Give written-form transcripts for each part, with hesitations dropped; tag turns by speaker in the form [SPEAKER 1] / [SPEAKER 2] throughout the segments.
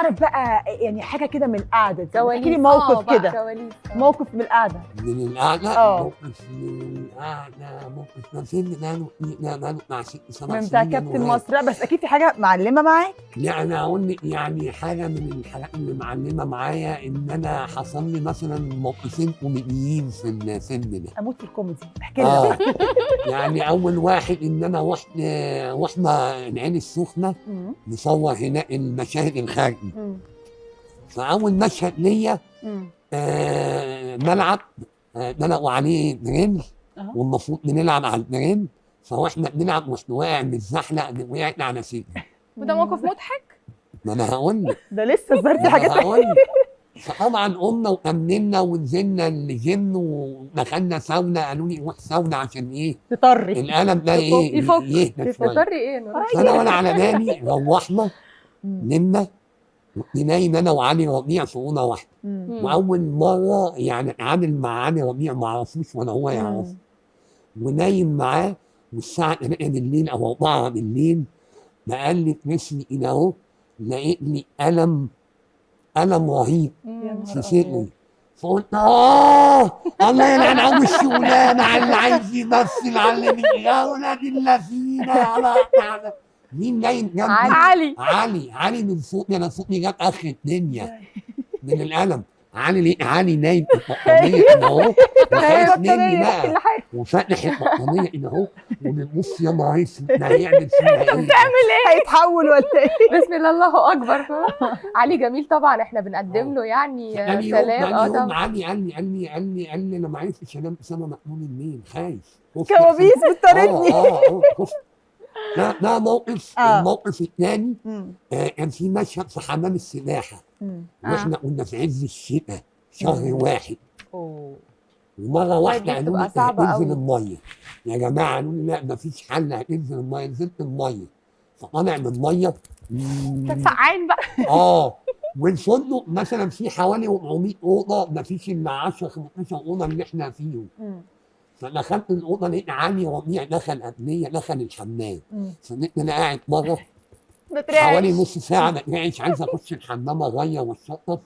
[SPEAKER 1] اعرف بقى يعني حاجه كده من القعده دي، احكي لي
[SPEAKER 2] كواليس.
[SPEAKER 1] موقف
[SPEAKER 2] بقى
[SPEAKER 1] كده،
[SPEAKER 2] كواليس.
[SPEAKER 1] موقف من القعده.
[SPEAKER 3] من القعدة
[SPEAKER 1] آه.
[SPEAKER 3] موقف من القعدة موقف ده فيلم ماله بتاع 6 7
[SPEAKER 1] من بتاع
[SPEAKER 3] سنين
[SPEAKER 1] كابتن
[SPEAKER 3] أنا
[SPEAKER 1] مصر، لا بس اكيد في حاجه معلمه معاك.
[SPEAKER 3] لا أنا أقول لك يعني حاجة من الحاجات اللي معلمة معايا إن أنا حصل لي مثلا موقفين كوميديين في الفيلم ده.
[SPEAKER 1] اموت في الكوميدي، احكي لنا.
[SPEAKER 3] يعني أول واحد إن أنا رحنا العين السخنة
[SPEAKER 1] مم.
[SPEAKER 3] نصور هناك المشاهد الخارجي.
[SPEAKER 1] مم.
[SPEAKER 3] فأول مشهد ليا
[SPEAKER 1] مم.
[SPEAKER 3] ملعب نلقوا عليه دريل
[SPEAKER 1] أها.
[SPEAKER 3] والمفروض بنلعب على الدريل، فاحنا بنلعب مش واقع متزحلق وقعت على صدري.
[SPEAKER 2] وده موقف مضحك.
[SPEAKER 3] ما انا هقول لك
[SPEAKER 1] ده لسه الظاهر في
[SPEAKER 3] ما
[SPEAKER 1] حاجات
[SPEAKER 3] انا هقول لك فطبعا قمنا وكملنا ونزلنا الجيم ودخلنا ساونا، قالوا لي روح ساونا عشان ايه
[SPEAKER 1] تطري.
[SPEAKER 3] الالم ده ايه
[SPEAKER 2] يفك.
[SPEAKER 3] يهدى شويه.
[SPEAKER 2] تضطري ايه نور؟
[SPEAKER 3] فانا وانا على بالي روحنا
[SPEAKER 1] مم.
[SPEAKER 3] نمنا نايم انا وعلي ربيع في اوضه واحده.
[SPEAKER 1] مم.
[SPEAKER 3] واول مره يعني اتعامل مع علي ربيع ما اعرفوش ولا هو يعرفني، ونايم معاه والساعه 3 بالليل او 4 بالليل بقلب جسمي كده اهو لقيت لي الم رهيب
[SPEAKER 1] يا
[SPEAKER 3] في
[SPEAKER 1] نهار
[SPEAKER 3] صدري. فقلت الله يلعن ابو الشغلانه على اللي عايز يمثل على اللي يا ولاد الذين مين نايم جنبي؟ علي من فوقي، انا فوقي جاب اخر الدنيا من الالم. علي نايم في البطانيه كده اهو وخايف مني بقى وفاتح البطانيه كده اهو وبنبص يا نهار اسود ده هيعمل فينا ايه؟
[SPEAKER 1] هيتحول ولا ايه؟
[SPEAKER 2] بسم الله الله اكبر. علي جميل طبعا، احنا بنقدم له يعني سلام.
[SPEAKER 3] يوم
[SPEAKER 2] طبعا.
[SPEAKER 3] علي قال لي انا ما عرفتش انام اسامه محمود الليل خايف
[SPEAKER 1] كوابيس بتطاردني.
[SPEAKER 3] خفت. ده موقف. الموقف الثاني كان في مشهد في حمام السباحه واحنا كنا في عز الشتاء شهر واحد. ومره واحده قالوا لي هتنزل الميه يا جماعه، قالوا لي لا مفيش حل هتنزل الميه. نزلت الميه فطالع من الميه
[SPEAKER 2] كان سقعان بقى.
[SPEAKER 3] والفندق مثلا في حوالي 400 اوضه مفيش الا 10 15 اوضه اللي احنا فيهم. فدخلت الاوضه لقيت علي ربيع دخل قبليه دخل الحمام. فلقيت انا قاعد بره حوالي نص ساعه بترعش عايز اخش الحمام اغير والشطف.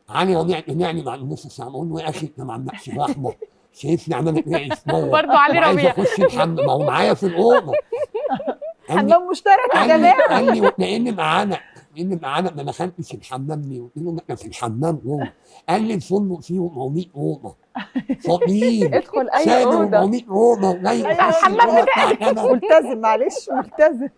[SPEAKER 3] علي ربيع طلعني بعد نص ساعه بقول له يا اخي انت ما عندكش رحمه، شايفني عمال اترعش بره
[SPEAKER 2] برضه علي ربيع
[SPEAKER 3] عايز اخش الحمام ما هو معايا في الاوضه.
[SPEAKER 1] حمام مشترك يا جماعه.
[SPEAKER 3] قال لي لان معانا ما دخلتش الحمام ليه؟ قلت له احنا في الحمام جوه. قال لي الفندق فيه 400 اوضه فاضيين
[SPEAKER 2] ادخل اي اوضه
[SPEAKER 3] 400 اوضه
[SPEAKER 2] الحمام
[SPEAKER 1] ملتزم معلش ملتزم.